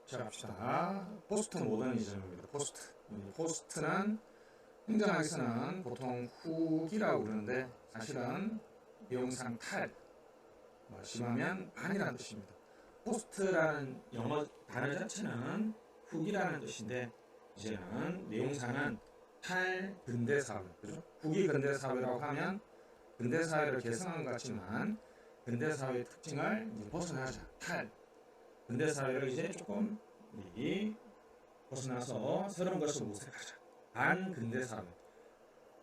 시작합시다. 포스트 모더니즘입니다. 포스트는 행정학에서는 보통 후기라고 그러는데 사실은 내용상 탈, 심하면 반이라는 뜻입니다. 포스트라는 영어 단어 자체는 후기라는 뜻인데 이제는 내용상은 탈 근대사회, 그죠? 후기 근대사회라고 하면 근대사회를 개성한 것 같지만 근대사회의 특징을 이제 벗어나자. 탈 근대사회를 이제 조금 우리 벗어나서 새로운 것을 모색하자. 반근대사회,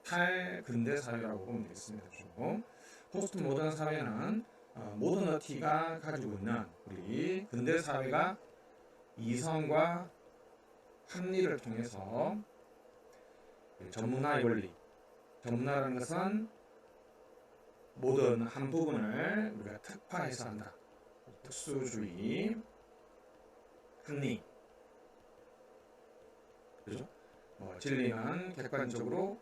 탈근대사회라고 보면 되겠습니다. 포스트 모던 사회는 모더너티가 가지고 있는 우리 근대사회가 이성과 합리를 통해서 전문화의 원리, 전문화라는 것은 모든 한 부분을 우리가 특화해서 한다. 특수주의, 합리, 그죠? 진리는 객관적으로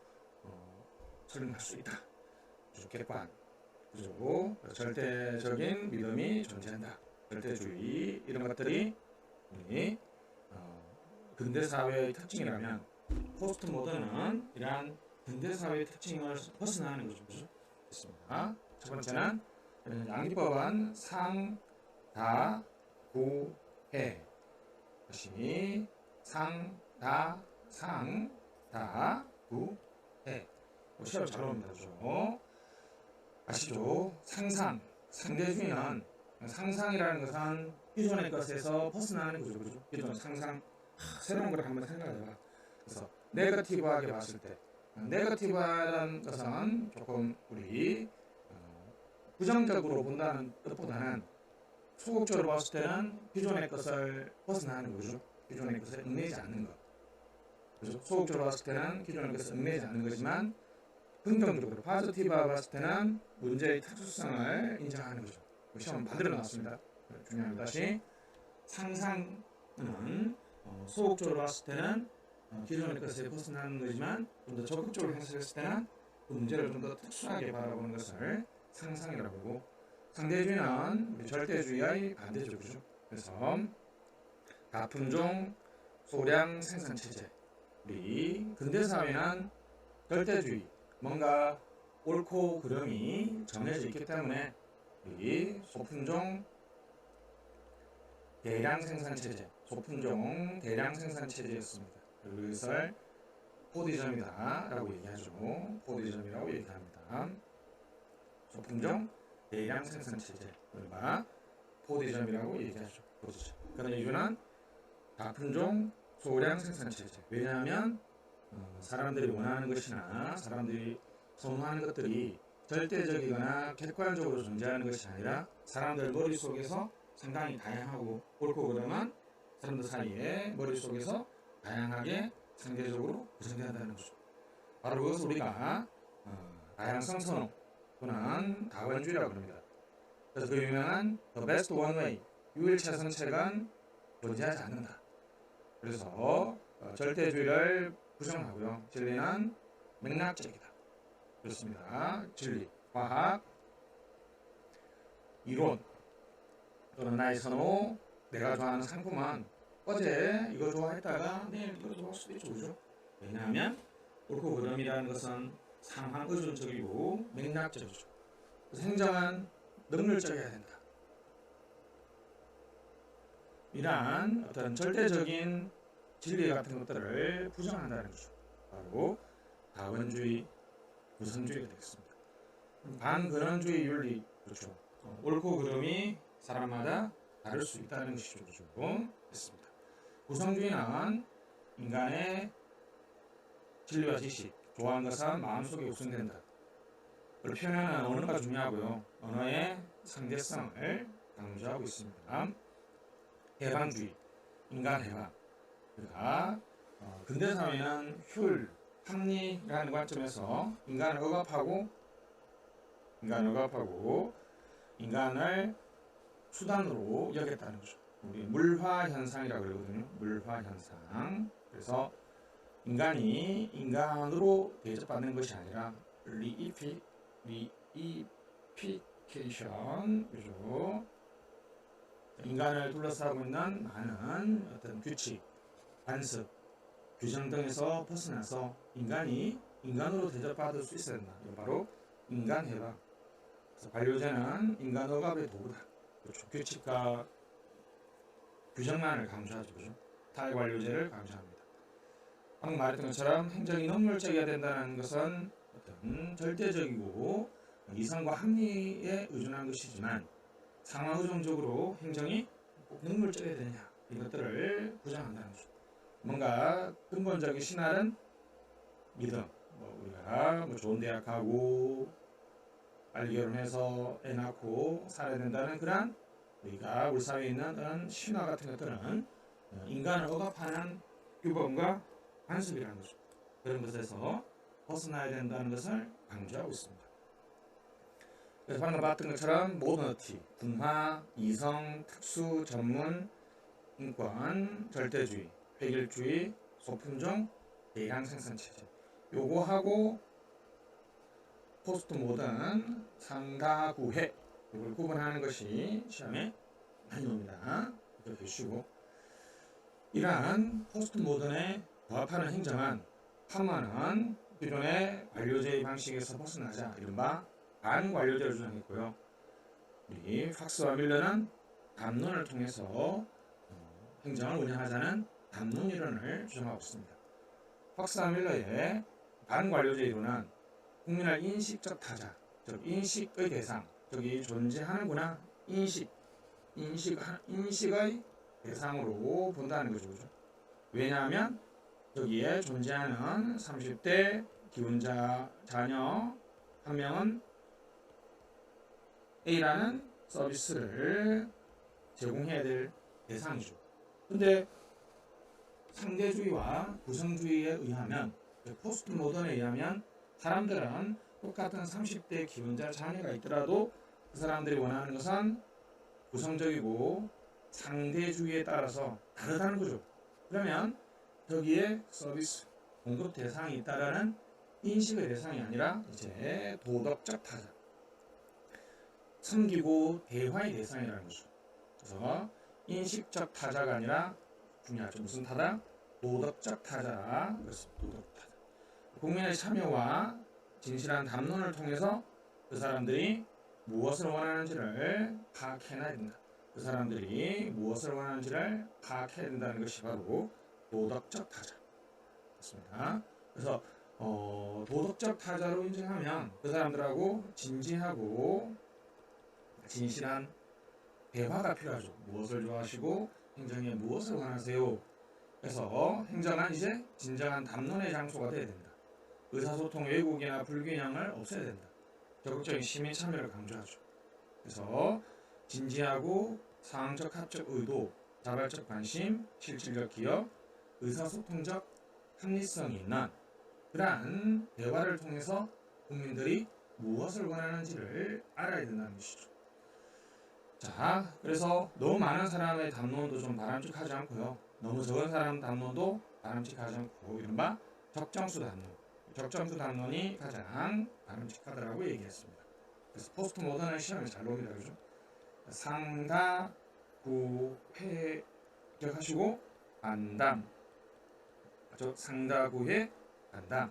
설명할 수 있다. 객관, 그죠? 절대적인 믿음이 존재한다. 절대주의 이런 것들이 우리 근대 사회의 특징이라면 포스트 모던은 이러한 근대 사회의 특징을 벗어나는 거죠. 그죠? 됐습니다. 첫 번째는 양기법은 상, 다, 구, 해. 다시 상, 다, 구, 해. 시합 잘 나옵니다. 그죠? 아시죠? 상대주의는 상상이라는 것은 기존의 것에서 벗어나는 거죠. 그죠? 기존 상상, 새로운 걸 한번 생각해봐. 그래서 네거티브하게 봤을 때, 네거티브라는 것은 조금 우리 부정적으로 본다는 뜻보다는 소극적으로 봤을 때는 기존의 것을 벗어나는 거죠. 기존의 것을 얽매이지 않는 것. 그죠? 소극적으로 봤을 때는 기존의 것을 얽매이지 않는 거지만 긍정적으로 파지티브하게 봤을 때는 문제의 특수성을 인정하는 거죠. 시험 반대로 나왔습니다. 중요합니다. 다시 상상은 소극적으로 봤을 때는 기존의 것을 벗어나는 거지만 좀 더 적극적으로 해석했을 때는 그 문제를 좀 더 특수하게 바라보는 것을 상상이라고 하고, 상대주의는 절대주의의 반대죠. 그죠? 그래서 다품종 소량 생산 체제, 우리 근대사회는 절대주의, 뭔가 옳고 그름이 정해져 있기 때문에 우리 소품종 대량 생산 체제, 소품종 대량 생산 체제였습니다. 이것을 포디즘이다라고 얘기하죠. 포디즘이라고 얘기합니다. 소품종 대량 생산 체제, 우리가 포디즘이라고 얘기하죠. 포디즘. 그런데 이유는 다품종 소량 생산 체제. 왜냐하면 사람들이 원하는 것이나 사람들이 선호하는 것들이 절대적이거나 객관적으로 존재하는 것이 아니라 사람들 머릿속에서 상당히 다양하고 옳고 그름은 사람들 사이에 머릿속에서 다양하게 상대적으로 구성된다는 거죠. 바로 그것을 우리가 다양성 선호 또는 다원주의라고 합니다. 그래서 그 유명한 The Best One Way, 유일최선책은 존재하지 않는다. 그래서 절대주의를 부정하고요. 진리는 맥락적이다. 그렇습니다. 진리, 과학, 이론 또는 나의 선호, 내가 좋아하는 상품은 어제 이거 좋아했다가 내일 이거 좋아할 수도 있죠. 그죠? 왜냐하면 옳고 그름이라는 것은 상황 의존적이고 맥락적이죠. 그래서 행정은 능률적이어야 된다. 이러한 어떤 절대적인 진리 같은 것들을 부정한다는 거죠. 바로 다원주의, 우선주의가 되겠습니다. 반근원주의 윤리, 그렇죠. 옳고 그름이 사람마다 다를 수 있다는 것이죠. 됐습니다. 구성주의는 인간의 진리와 지식, 좋아하는 것은 마음속에 우선된다. 그걸 표현하는 언어가 중요하고요. 언어의 상대성을 강조하고 있습니다. 해방주의, 인간 해방. 그러니까 근대사회는 효율, 합리라는 관점에서 인간을 억압하고 인간을 수단으로 여겼다는 거죠. 우리 물화 현상이라고 그러거든요. 물화 현상. 그래서 인간이 인간으로 대접받는 것이 아니라 리이피케이션, 그죠? 인간을 둘러싸고 있는 많은 어떤 규칙, 관습, 규정 등에서 벗어나서 인간이 인간으로 대접받을 수 있어야 된다. 이거 바로 인간해방. 그래서 반려제는 인간 억압의 도구다. 그렇죠. 규칙과 규정만을 강조하죠. 그렇죠? 탈관료제를 강조합니다. 방금 말했던 것처럼 행정이 능률적이어야 된다는 것은 어떤 절대적이고 이성과 합리에 의존한 것이지만 상황 의존적으로 행정이 꼭 능률적이어야 되냐 이것들을 부정한다는 것이죠. 뭔가 근본적인 신랄은 믿음, 우리가 좋은 대학 가고 빨리 결혼해서 애 낳고 살아야 된다는 그런 우리가 우리 사회에 있는 신화 같은 것들은 인간을 억압하는 규범과 관습이라는 거죠. 그런 것에서 벗어나야 된다는 것을 강조하고 있습니다. 그래서 방금 봤던 것처럼 모더너티, 분화, 이성, 특수, 전문, 인권, 절대주의, 획일주의, 소품종, 대량 생산체제 요거하고 포스트 모던, 상다구회 이걸 구분하는 것이 시험에 많이 옵니다. 이렇게 보시고 이러한 포스트 모던에 부합하는 행정은 판만은 기존의 관료제의 방식에서 벗어나자 이른바 반관료제를 주장했고요. 우리 팍스와 밀러는 담론을 통해서 행정을 운영하자는 담론 이론을 주장하고 있습니다. 팍스와 밀러의 반관료제 이론은 국민을 인식적 타자, 즉 인식의 대상, 저기 존재하는구나 인식의 대상으로 본다는 거죠. 왜냐하면 여기에 존재하는 30대 기혼자 자녀 한 명은 A라는 서비스를 제공해야 될 대상이죠. 근데 상대주의와 구성주의에 의하면 포스트 모던에 의하면 사람들은 똑같은 30대 기혼자 자녀가 있더라도 그 사람들이 원하는 것은 구성적이고 상대주의에 따라서 다르다는 거죠. 그러면 여기에 서비스 공급 대상이 있다라는 인식의 대상이 아니라 이제 도덕적 타자, 섬기고 대화의 대상이라는 거죠. 그래서 인식적 타자가 아니라 중요하죠. 무슨 타자? 도덕적 타자. 그래서 도덕 타자. 국민의 참여와 진실한 담론을 통해서 그 사람들이 무엇을 원하는지를 파악해내야 된다. 그 사람들이 무엇을 원하는지를 파악해야 된다는 것이 바로 도덕적 타자. 그렇습니다. 그래서 도덕적 타자로 인정하면 그 사람들하고 진지하고 진실한 대화가 필요하죠. 무엇을 좋아하시고 행정에 무엇을 원하세요. 그래서 행정은 이제 진정한 담론의 장소가 되어야 된다. 의사소통 왜곡이나 불균형을 없애야 된다. 적극적인 시민 참여를 강조하죠. 그래서 진지하고 상황적 합적 의도, 자발적 관심, 실질적 기여, 의사소통적 합리성이 있는 그러한 대화를 통해서 국민들이 무엇을 원하는지를 알아야 된다는 것이죠. 자, 그래서 너무 많은 사람의 담론도 좀 바람직하지 않고요. 너무 적은 사람 담론도 바람직하지 않고 이른바 적정수 담론. 적정수 담론이 가장 바람직하다라고 얘기했습니다. 그래서 포스트 모던의 시험에 잘 나옵니다. 그죠? 상다, 구, 회 기억하시고 안담. 상다, 구, 회, 안담.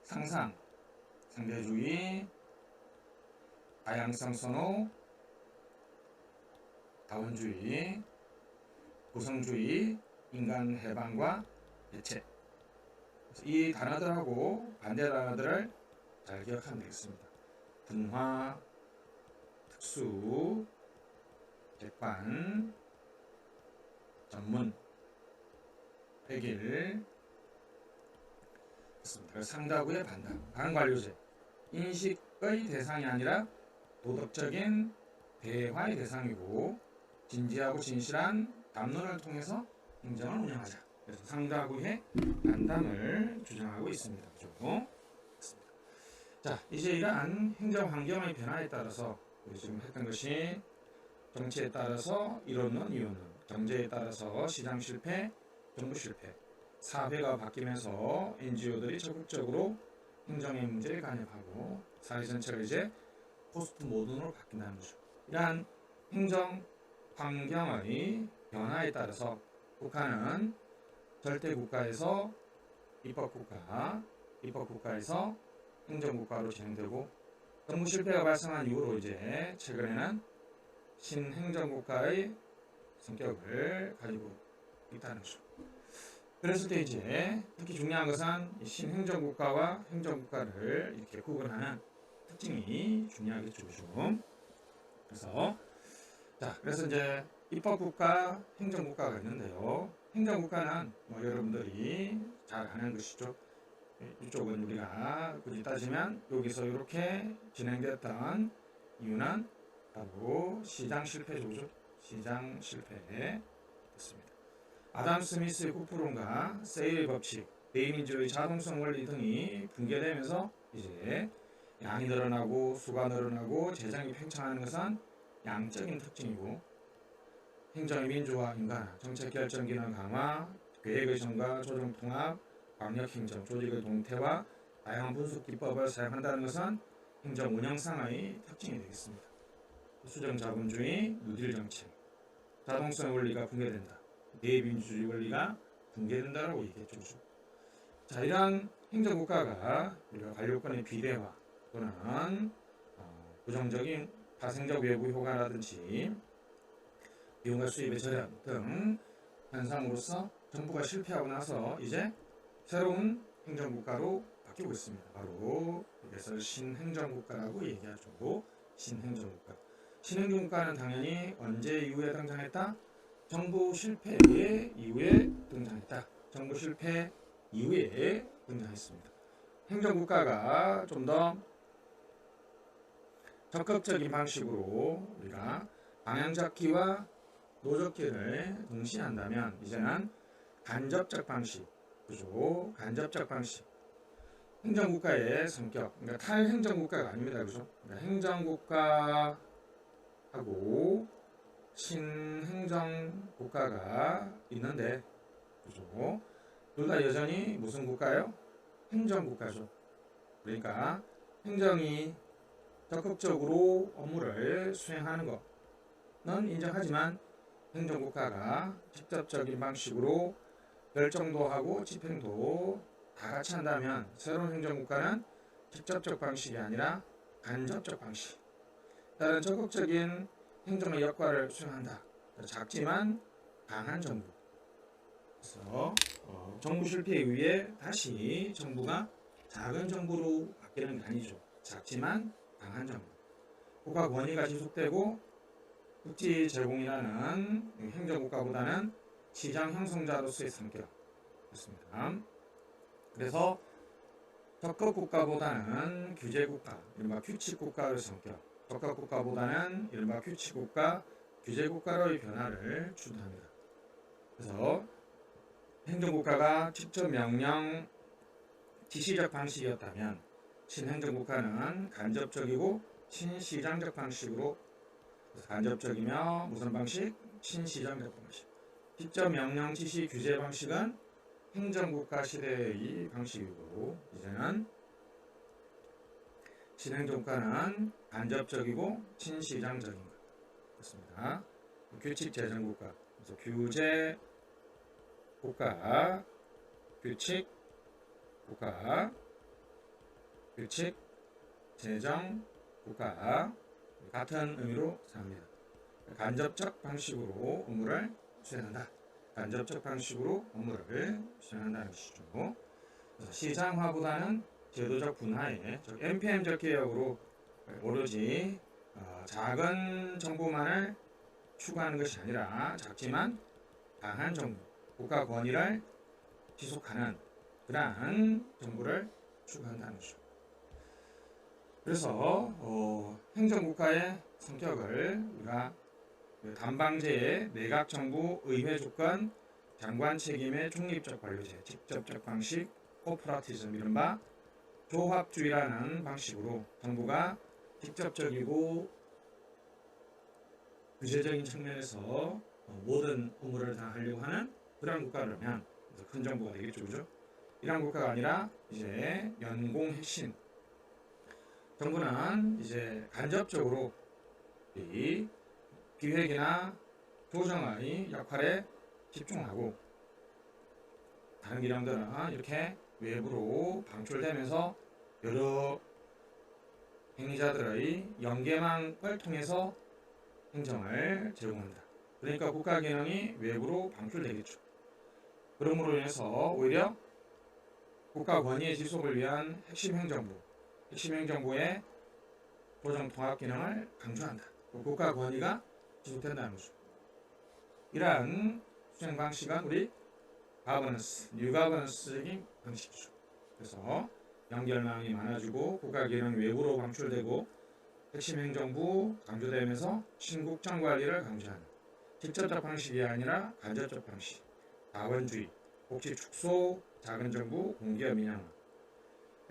상상, 상대주의, 다양성 선호, 다원주의, 구성주의, 인간 해방과 대체. 이 단어들하고 반대 단어들을 잘 기억하면 되겠습니다. 분화, 특수, 객관, 전문, 획일. 상다구의 반관료제. 인식의 대상이 아니라 도덕적인 대화의 대상이고 진지하고 진실한 담론을 통해서 행정을 운영하자. 그래서 상다구의 반담을 주장하고 있습니다. 그렇죠? 자, 이제 이러한 행정 환경의 변화에 따라서 우리 지금 했던 것이 정치에 따라서 이론론, 이론론, 경제에 따라서 시장 실패, 정부 실패, 사회가 바뀌면서 NGO들이 적극적으로 행정의 문제에 간섭하고 사회 전체가 이제 포스트 모던으로 바뀐다는 거죠. 이러한 행정 환경의 변화에 따라서 국가는 절대국가에서 입법국가, 입법국가에서 행정국가로 진행되고 정부 실패가 발생한 이후로 이제 최근에는 신행정국가의 성격을 가지고 있다는 거죠. 그랬을 때 이제 특히 중요한 것은 이 신행정국가와 행정국가를 이렇게 구분하는 특징이 중요하겠죠. 그래서 이제 입법국가, 행정국가가 있는데요. 행정국가는 뭐 여러분들이 잘 아는 것이죠. 이쪽은 우리가 굳이 따지면 여기서 이렇게 진행됐던 이유는 바로 시장 실패죠. 시장 실패였습니다. 아담 스미스의 국부론과 세일의 법칙, 대의민주의 자동성 원리 등이 붕괴되면서 이제 양이 늘어나고 수가 늘어나고 재정이 팽창하는 것은 양적인 특징이고 행정의 민주화 인간화, 정책 결정 기능 강화, 계획의 전과 조정 통합, 광역행정, 조직의 동태와 다양한 분석 기법을 사용한다는 것은 행정 운영상의 특징이 되겠습니다. 수정자본주의, 뉴딜 정책, 자동성 원리가 붕괴된다. 대의민주주의 원리가 붕괴된다라고 얘기했죠. 자, 이러한 행정국가가 우리가 관료권의 비대화 또는 부정적인 파생적 외부 효과라든지 비용과 수입의 절약 등 현상으로서 정부가 실패하고 나서 이제 새로운 행정국가로 바뀌고 있습니다. 바로 그래서 신행정국가라고 얘기하죠. 신행정국가. 신행정국가는 당연히 언제 이후에 등장했다? 정부 실패 이후에 등장했다. 정부 실패 이후에 등장했습니다. 행정국가가 좀 더 적극적인 방식으로 우리가 방향잡기와 노젓기를 동시에 한다면 이제는 간접적 방식, 그죠? 간접적 방식. 행정국가의 성격, 그러니까 탈행정국가가 아닙니다, 그죠? 그러니까 행정국가하고 신행정국가가 있는데, 그죠? 둘 다 여전히 무슨 국가요? 행정국가죠. 그러니까 행정이 적극적으로 업무를 수행하는 것은 인정하지만 행정국가가 직접적인 방식으로 결정도 하고 집행도 다 같이 한다면 새로운 행정국가는 직접적 방식이 아니라 간접적 방식, 다른 적극적인 행정의 역할을 수행한다. 작지만 강한 정부. 그래서 정부 실패에 의해 다시 정부가 작은 정부로 바뀌는 게 아니죠. 작지만 강한 정부. 국가 권위가 지속되고 국지 제공이라는 행정국가보다는 시장 형성자로서의 성격이었습니다. 그래서 적극국가보다는 규제국가, 이른바 규칙국가의 성격, 적극국가보다는 이른바 규칙국가, 규제국가로의 변화를 주도합니다. 그래서 행정국가가 직접 명령, 지시적 방식이었다면 신행정국가는 간접적이고 신시장적 방식으로, 간접적이며 무슨 방식? 신시장적 방식. 직접 명령, 지시, 규제 방식은 행정국가 시대의 방식이고 이제는 신행정국가는 간접적이고 신시장적인 것. 그렇습니다. 규칙재정국가, 그래서 규제국가, 규칙국가, 규칙, 재정, 국가 같은 의미로 사용합니다. 간접적 방식으로 업무를 수행한다. 간접적 방식으로 업무를 수행한다는 것이죠. 그래서 시장화보다는 제도적 분화에, 즉 NPM적 개혁으로 오로지 작은 정부만을 추구하는 것이 아니라 작지만 강한 정부, 국가 권위를 지속하는 그러한 정부를 추구한다는 것이죠. 그래서 행정국가의 성격을 우리가 단방제의 내각정부, 의회 주권, 장관 책임의 중립적 관료제, 직접적 방식, 코퍼러티즘, 이른바 조합주의라는 방식으로 정부가 직접적이고 규제적인 측면에서 모든 업무를 다 하려고 하는 그런 국가라면 큰 정부가 되겠죠, 그죠? 이런 국가가 아니라 이제 연공 핵심, 정부는 이제 간접적으로 이 기획이나 조정의 역할에 집중하고 다른 기령들은 이렇게 외부로 방출되면서 여러 행위자들의 연계망을 통해서 행정을 제공한다. 그러니까 국가 기능이 외부로 방출되겠죠. 그러므로 인해서 오히려 국가 권위의 지속을 위한 핵심 행정부의 조정 통합 기능을 강조한다. 국가 권위가 지속된다는 거죠. 이러한 수행 방식은 우리 가버넌스, 뉴 가버넌스적인 방식이죠. 그래서 연결망이 많아지고 국가 기능 외부로 방출되고 핵심 행정부 강조되면서 신국정 관리를 강조하는 직접적 방식이 아니라 간접적 방식, 다원주의, 복지 축소, 작은 정부, 공기업 민영화.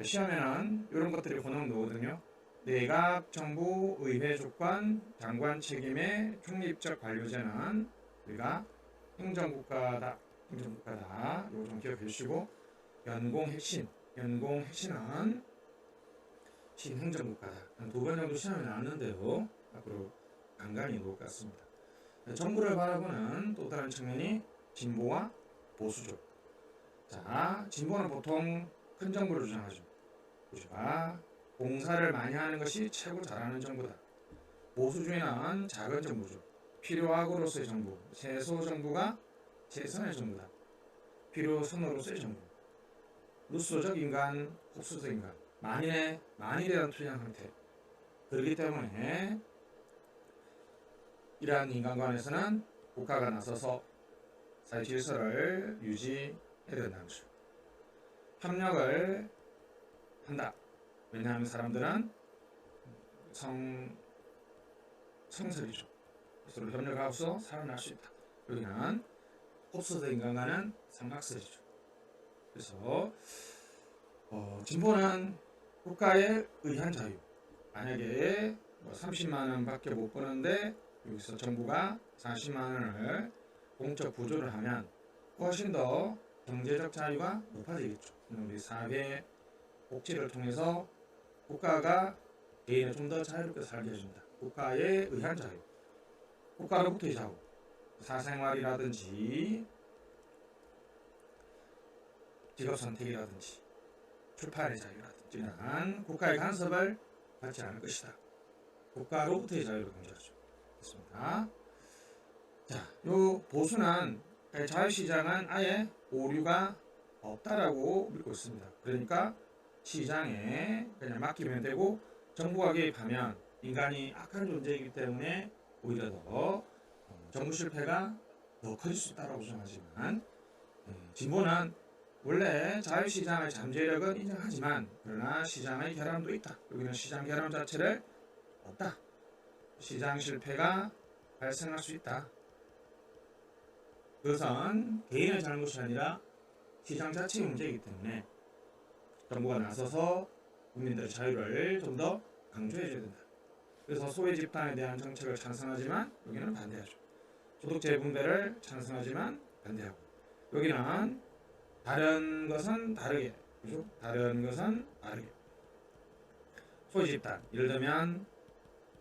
시험에는 이런 것들이 번역 나오거든요. 내각, 정부, 의회 조건, 장관 책임의 중립적 관료제는 우리가 행정국가다. 이거 좀 기억해 주시고, 연공핵신은 신행정국가다. 2번 정도 시험에 나왔는데요. 앞으로 간간히 놓을 것 같습니다. 정부를 바라보는 또 다른 측면이 진보와 보수죠. 자, 진보는 보통 큰 정부를 주장하죠. 보수가 공사를 많이 하는 것이 최고 잘하는 정부다. 보수주의는 작은 정부죠. 필요하고로서의 정부, 세소 정부가 최선의 정부다. 필요선으로서의 정부. 루소적 인간, 흡수적 인간, 만일에 대한 투쟁 형태. 그렇기 때문에 이러한 인간관에서는 국가가 나서서 사회 질서를 유지해야 된다는 거죠. 협력을 한다. 왜냐하면 사람들은 성설이죠. 서로 협력하고서 살아날 수 있다. 여기는 흡수적 인간과는 삼각설이죠. 그래서 진보는 국가에 의한 자유. 만약에 30만 원밖에 못 버는데 여기서 정부가 40만 원을 공적 부조를 하면 훨씬 더 경제적 자유가 높아지겠죠. 우리 사회 복지를 통해서 국가가 개인을 좀 더 자유롭게 살게 해준다. 국가에 의한 자유. 국가로부터의 자유. 사생활이라든지 직업 선택이라든지 출판의 자유라든지 국가의 간섭을 받지 않을 것이다. 국가로부터의 자유를 강조하죠. 됐습니다. 자, 요 보수는 자유시장은 아예 오류가 없다라고 믿고 있습니다. 그러니까 시장에 그냥 맡기면 되고 정부가 개입하면 인간이 악한 존재이기 때문에 오히려 더 정부 실패가 더 커질 수 있다고 주장하지만 진보는 원래 자유시장의 잠재력은 인정하지만 그러나 시장의 결함도 있다. 여기는 시장 결함 자체를 없다. 시장 실패가 발생할 수 있다. 그것은 개인의 잘못이 아니라 시장 자체의 문제이기 때문에 정부가 나서서 국민들의 자유를 좀 더 강조해줘야 된다. 그래서 소외 집단에 대한 정책을 찬성하지만 여기는 반대하죠. 소득재 분배를 찬성하지만 반대하고 여기는 다른 것은 다르게, 그죠? 다른 것은 다르게. 소외 집단, 예를 들면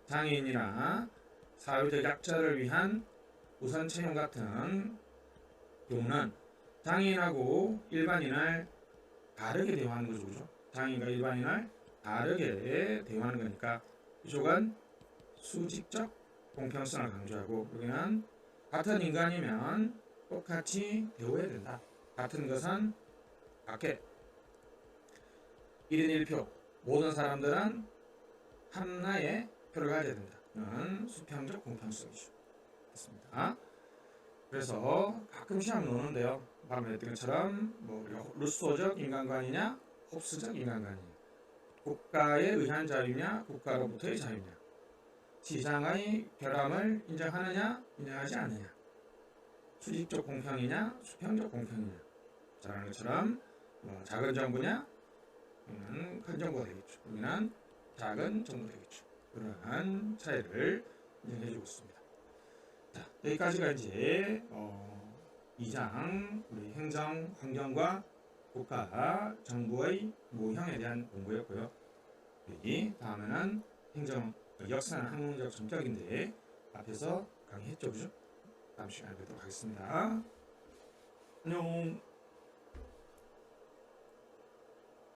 장애인이나 사회적 약자를 위한 우선 채용 같은 경우는 장애인하고 일반인을 다르게 대우하는 거죠, 그죠? 장애인과 일반인을 다르게 대우하는 거니까 이쪽은 수직적 공평성을 강조하고 여기는 같은 인간이면 똑같이 대우해야 된다. 같은 것은 같게 1인 1표 모든 사람들은 하나의 표를 가져야 된다. 이는 수평적 공평성이죠. 됐습니다. 그래서 가끔 시험 노는데요. 방금 했던 것처럼 루소적 인간관이냐 홉스적 인간관이냐 국가에 의한 자유냐 국가로부터의 자유냐 시장의 결함을 인정하느냐 인정하지 않느냐 수직적 공평이냐 수평적 공평이냐 잘하는 것처럼 작은 정부냐 큰 정부가 되겠죠. 여기는 작은 정부 되겠죠. 그러한 차이를 인정해주고 있습니다. 자, 여기까지가 이제 2장 우리 행정, 환경과 국가, 정부의 모형에 대한 공부였고요. 여기 다음에는 행정, 역사는 학문적 전격인데 앞에서 강의했죠, 그죠? 다음 시간에 뵙도록 하겠습니다. 안녕.